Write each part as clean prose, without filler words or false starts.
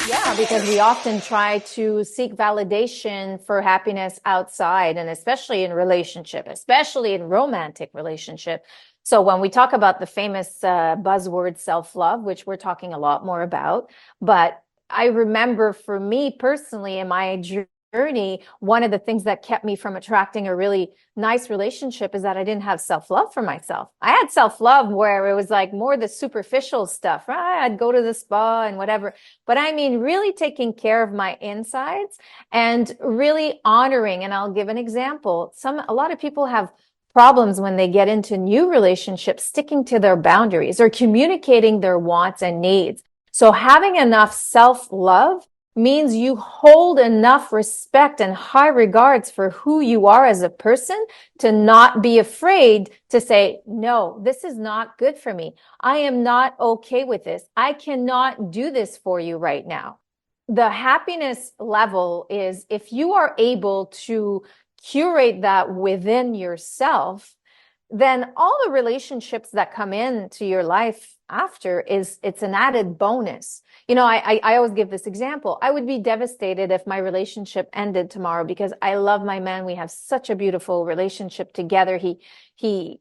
Yeah, because we often try to seek validation for happiness outside, and especially in relationship, especially in romantic relationship. So when we talk about the famous buzzword self-love, which we're talking a lot more about, but I remember for me personally in my journey, one of the things that kept me from attracting a really nice relationship is that I didn't have self-love for myself. I had self-love where it was like more the superficial stuff, right? I'd go to the spa and whatever. But I mean, really taking care of my insides and really honoring. And I'll give an example. A lot of people have problems when they get into new relationships, sticking to their boundaries or communicating their wants and needs. So having enough self-love means you hold enough respect and high regards for who you are as a person to not be afraid to say, no, this is not good for me. I am not okay with this. I cannot do this for you right now. The happiness level is if you are able to curate that within yourself, then all the relationships that come into your life after it's an added bonus. You know, I always give this example. I would be devastated if my relationship ended tomorrow because I love my man. We have such a beautiful relationship together. We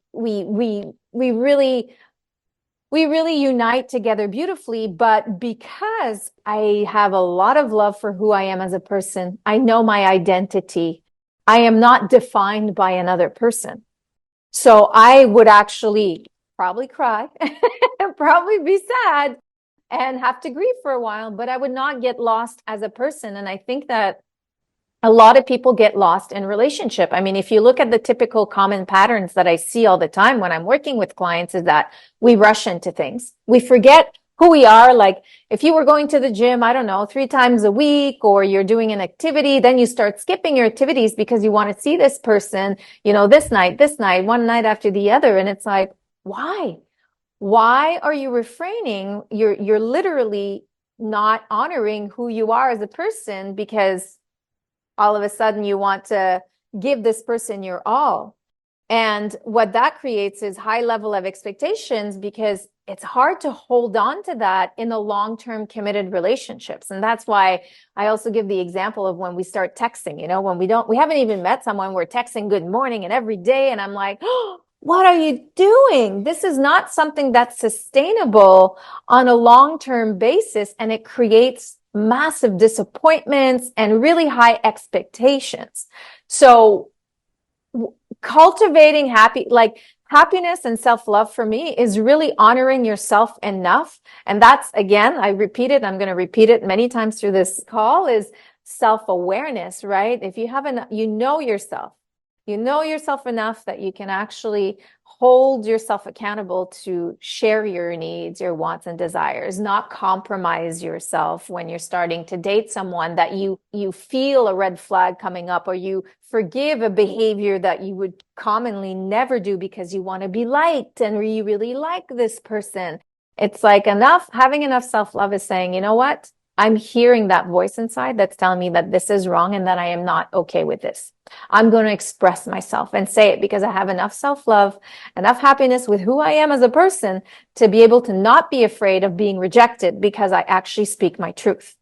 really unite together beautifully. But because I have a lot of love for who I am as a person, I know my identity. I am not defined by another person. So I would actually probably cry and probably be sad and have to grieve for a while, but I would not get lost as a person. And I think that a lot of people get lost in relationship. I mean, if you look at the typical common patterns that I see all the time when I'm working with clients is that we rush into things. We forget who we are. Like if you were going to the gym, I don't know, 3 times a week, or you're doing an activity, then you start skipping your activities because you want to see this person, you know, this night, one night after the other. And it's like, why? Why are you refraining? You're literally not honoring who you are as a person because all of a sudden you want to give this person your all. And what that creates is high level of expectations because it's hard to hold on to that in a long-term committed relationships. And that's why I also give the example of when we start texting, you know, when we haven't even met someone, we're texting good morning and every day. And I'm like, oh, what are you doing? This is not something that's sustainable on a long-term basis. And it creates massive disappointments and really high expectations. So cultivating happiness and self-love for me is really honoring yourself enough. And that's, again, I repeat it, I'm going to repeat it many times through this call, is self-awareness, right? If you have you know yourself enough that you can actually hold yourself accountable to share your needs, your wants and desires, not compromise yourself when you're starting to date someone that you feel a red flag coming up, or you forgive a behavior that you would commonly never do because you want to be liked and you really like this person. It's like having enough self-love is saying, you know what? I'm hearing that voice inside that's telling me that this is wrong and that I am not okay with this. I'm going to express myself and say it because I have enough self-love, enough happiness with who I am as a person to be able to not be afraid of being rejected because I actually speak my truth.